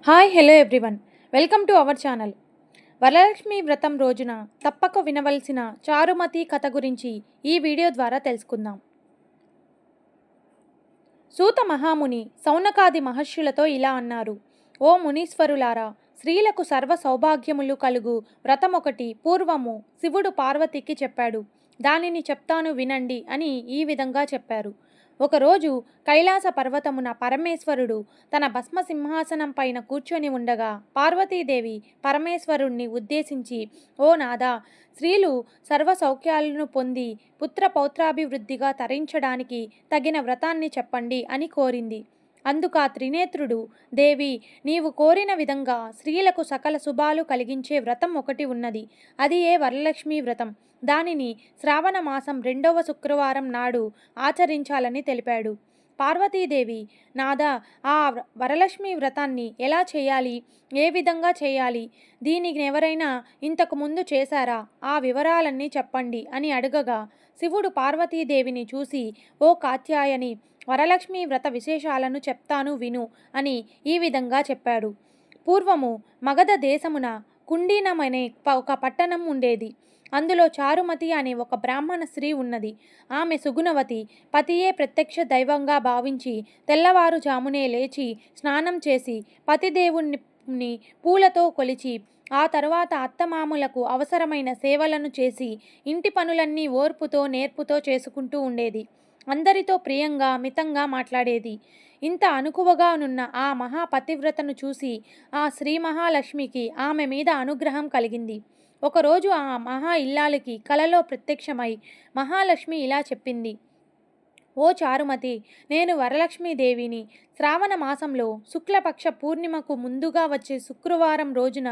Hi hello everyone, welcome to our channel. Varalakshmi వ్రతం రోజున తప్పక వినవలసిన చారుమతి కథ గురించి ఈ వీడియో ద్వారా తెలుసుకుందాం. సూత మహాముని సౌనకాది మహర్షులతో ఇలా అన్నారు: ఓ మునీశ్వరులారా, స్త్రీలకు సర్వ సౌభాగ్యములు కలుగు వ్రతమొకటి పూర్వము శివుడు పార్వతికి చెప్పాడు. దానిని చెప్తాను వినండి అని ఈ విధంగా చెప్పారు. ఒకరోజు కైలాస పర్వతమున పరమేశ్వరుడు తన భస్మ సింహాసనం పైన కూర్చొని ఉండగా పార్వతీదేవి పరమేశ్వరుణ్ణి ఉద్దేశించి, ఓ నాదా, స్త్రీలు సర్వ సౌఖ్యాలను పొంది పుత్ర పౌత్రాభివృద్ధిగా తరించడానికి తగిన వ్రతాన్ని చెప్పండి అని కోరింది. అందుకా త్రినేత్రుడు, దేవి, నీవు కోరిన విధంగా స్త్రీలకు సకల శుభాలు కలిగించే వ్రతం ఒకటి ఉన్నది. అది ఏ వరలక్ష్మీ వ్రతం. దానిని శ్రావణ మాసం 2వ శుక్రవారం నాడు ఆచరించాలని తెలిపాడు. పార్వతీదేవి, నాదా, ఆ వరలక్ష్మి వ్రతాన్ని ఎలా చేయాలి, ఏ విధంగా చేయాలి, దీనికి ఎవరైనా ఇంతకు ముందు చేశారా, ఆ వివరాలన్నీ చెప్పండి అని అడగగా శివుడు పార్వతీదేవిని చూసి, ఓ కాత్యాయని, వరలక్ష్మి వ్రత విశేషాలను చెప్తాను విను అని ఈ విధంగా చెప్పాడు. పూర్వము మగధ దేశమున కుండీనమనే ఒక పట్టణం ఉండేది. అందులో చారుమతి అనే ఒక బ్రాహ్మణ స్త్రీ ఉన్నది. ఆమె సుగుణవతి. పతియే ప్రత్యక్ష దైవంగా భావించి తెల్లవారుజామునే లేచి స్నానం చేసి పతిదేవుణ్ణి పూలతో కొలిచి ఆ తర్వాత అత్తమామలకు అవసరమైన సేవలను చేసి ఇంటి పనులన్నీ ఓర్పుతో నేర్పుతో చేసుకుంటూ ఉండేది. అందరితో ప్రియంగా మితంగా మాట్లాడేది. ఇంత అనుకువగానున్న ఆ మహాపతివ్రతను చూసి ఆ శ్రీ మహాలక్ష్మికి ఆమె మీద అనుగ్రహం కలిగింది. ఒకరోజు ఆ మహా ఇల్లాలికి కలలో ప్రత్యక్షమై మహాలక్ష్మి ఇలా చెప్పింది: ఓ చారుమతి, నేను వరలక్ష్మీదేవిని. శ్రావణ మాసంలో శుక్లపక్ష పూర్ణిమకు ముందుగా వచ్చే శుక్రవారం రోజున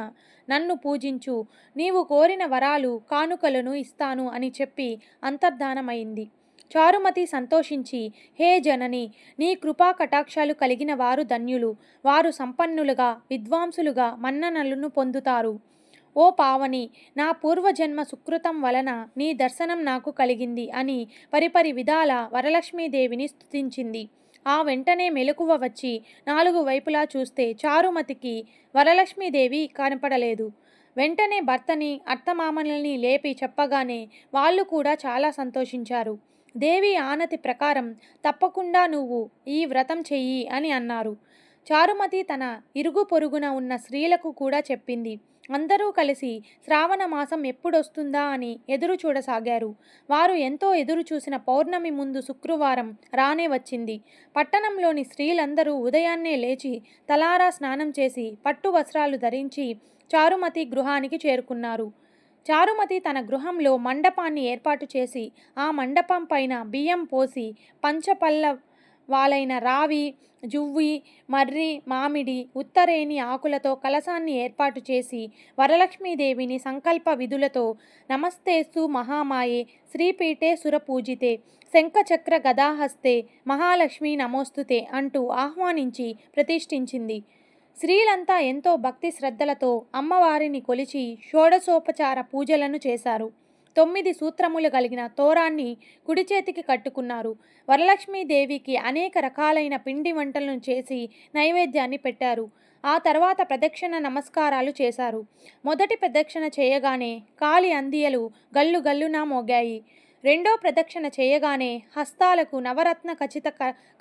నన్ను పూజించు. నీవు కోరిన వరాలు కానుకలను ఇస్తాను అని చెప్పి అంతర్ధానమైంది. చారుమతి సంతోషించి, హే జనని, నీ కృపా కటాక్షాలు కలిగిన వారు ధన్యులు. వారు సంపన్నులుగా విద్వాంసులుగా మన్ననలను పొందుతారు. ఓ పావని, నా పూర్వజన్మ సుకృతం వలన నీ దర్శనం నాకు కలిగింది అని పరిపరి విధాల వరలక్ష్మీదేవిని స్తుతించింది. ఆ వెంటనే మెలకువ వచ్చి 4 వైపులా చూస్తే చారుమతికి వరలక్ష్మీదేవి కనపడలేదు. వెంటనే భర్తని అత్తమామల్ని లేపి చెప్పగానే వాళ్ళు కూడా చాలా సంతోషించారు. దేవి ఆనతి ప్రకారం తప్పకుండా నువ్వు ఈ వ్రతం చెయ్యి అని అన్నారు. చారుమతి తన ఇరుగు పొరుగున ఉన్న స్త్రీలకు కూడా చెప్పింది. అందరూ కలిసి శ్రావణ మాసం ఎప్పుడొస్తుందా అని ఎదురు చూడసాగారు. వారు ఎంతో ఎదురు చూసిన పౌర్ణమి ముందు శుక్రవారం రానే వచ్చింది. పట్టణంలోని స్త్రీలందరూ ఉదయాన్నే లేచి తలారా స్నానం చేసి పట్టు వస్త్రాలు ధరించి చారుమతి గృహానికి చేరుకున్నారు. చారుమతి తన గృహంలో మండపాన్ని ఏర్పాటు చేసి ఆ మండపం పైన బియ్యం పోసి పంచపల్లవాలైన రావి, జువ్వి, మర్రి, మామిడి, ఉత్తరేని ఆకులతో కలశాన్ని ఏర్పాటు చేసి వరలక్ష్మీదేవిని సంకల్ప విధులతో నమస్తేస్తు మహామాయే శ్రీపీఠే సురపూజితే శంఖచక్ర గదాహస్తే మహాలక్ష్మి నమోస్తుతే అంటూ ఆహ్వానించి ప్రతిష్ఠించింది. స్త్రీలంతా ఎంతో భక్తి శ్రద్ధలతో అమ్మవారిని కొలిచి షోడశోపచార పూజలను చేశారు. 9 సూత్రములు కలిగిన తోరాన్ని కుడి చేతికి కట్టుకున్నారు. వరలక్ష్మీదేవికి అనేక రకాలైన పిండి వంటలను చేసి నైవేద్యాన్ని పెట్టారు. ఆ తర్వాత ప్రదక్షిణ నమస్కారాలు చేశారు. మొదటి ప్రదక్షిణ చేయగానే కాలి అందియలు గల్లు గల్లున మోగాయి. రెండో ప్రదక్షిణ చేయగానే హస్తాలకు నవరత్న ఖచిత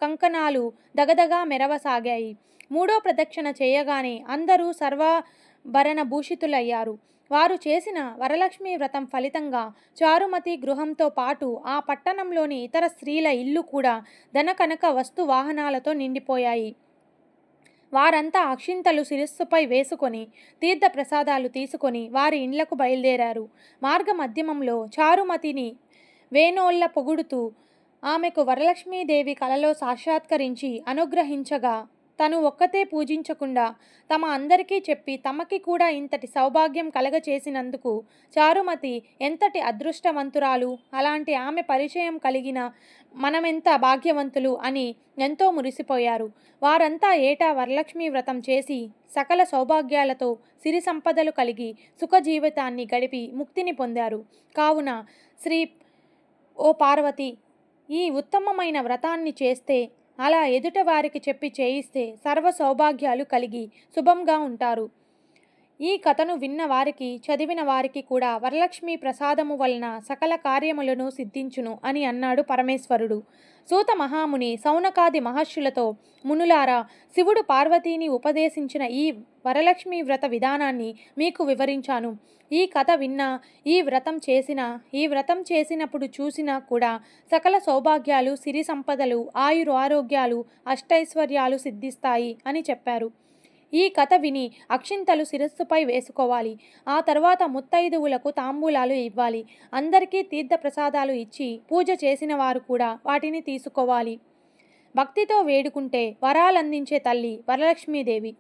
కంకణాలు దగదగా మెరవసాగాయి. మూడో ప్రదక్షిణ చేయగానే అందరూ సర్వాభరణ భూషితులయ్యారు. వారు చేసిన వరలక్ష్మి వ్రతం ఫలితంగా చారుమతి గృహంతో పాటు ఆ పట్టణంలోని ఇతర స్త్రీల ఇల్లు కూడా ధనకనక వస్తు వాహనాలతో నిండిపోయాయి. వారంతా అక్షింతలు శిరస్సుపై వేసుకొని తీర్థ ప్రసాదాలు తీసుకొని వారి ఇండ్లకు బయలుదేరారు. మార్గ మధ్యమంలో చారుమతిని వేణోళ్ళ పొగుడుతూ ఆమెకు వరలక్ష్మీదేవి కలలో సాక్షాత్కరించి అనుగ్రహించగా తను ఒక్కతే పూజించకుండా తమ అందరికీ చెప్పి తమకి కూడా ఇంతటి సౌభాగ్యం కలగచేసినందుకు చారుమతి ఎంతటి అదృష్టవంతురాలు, అలాంటి ఆమె పరిచయం కలిగిన మనమెంత భాగ్యవంతులు అని ఎంతో మురిసిపోయారు. వారంతా ఏటా వరలక్ష్మి వ్రతం చేసి సకల సౌభాగ్యాలతో సిరి సంపదలు కలిగి సుఖ జీవితాన్ని గడిపి ముక్తిని పొందారు. కావున శ్రీ ఓ పార్వతి, ఈ ఉత్తమమైన వ్రతాన్ని చేస్తే అలా ఎదుట వారికి చెప్పి చేయిస్తే సర్వ సౌభాగ్యాలు కలిగి శుభంగా ఉంటారు. ఈ కథను విన్న వారికి, చదివిన వారికి కూడా వరలక్ష్మి ప్రసాదము వలన సకల కార్యములను సిద్ధించును అని అన్నాడు పరమేశ్వరుడు. సూత మహాముని సౌనకాది మహర్షులతో, మునులారా, శివుడు పార్వతీని ఉపదేశించిన ఈ వరలక్ష్మి వ్రత విధానాన్ని మీకు వివరించాను. ఈ కథ విన్నా, ఈ వ్రతం చేసినప్పుడు చూసినా కూడా సకల సౌభాగ్యాలు, సిరి సంపదలు, ఆయురారోగ్యాలు, అష్టైశ్వర్యాలు సిద్ధిస్తాయి అని చెప్పారు. ఈ కథ విని అక్షింతలు శిరస్సుపై వేసుకోవాలి. ఆ తర్వాత ముత్తైదువులకు తాంబూలాలు ఇవ్వాలి. అందరికీ తీర్థప్రసాదాలు ఇచ్చి పూజ చేసిన వారు కూడా వాటిని తీసుకోవాలి. భక్తితో వేడుకుంటే వరాలందించే తల్లి వరలక్ష్మీదేవి.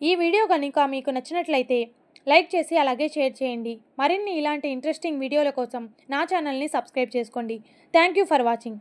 ఈ వీడియో కనుక మీకు నచ్చినట్లయితే లైక్ చేసి అలాగే షేర్ చేయండి. మరిన్ని ఇలాంటి ఇంట్రెస్టింగ్ వీడియోల కోసం నా ఛానల్ని సబ్స్క్రైబ్ చేసుకోండి. Thank you for watching.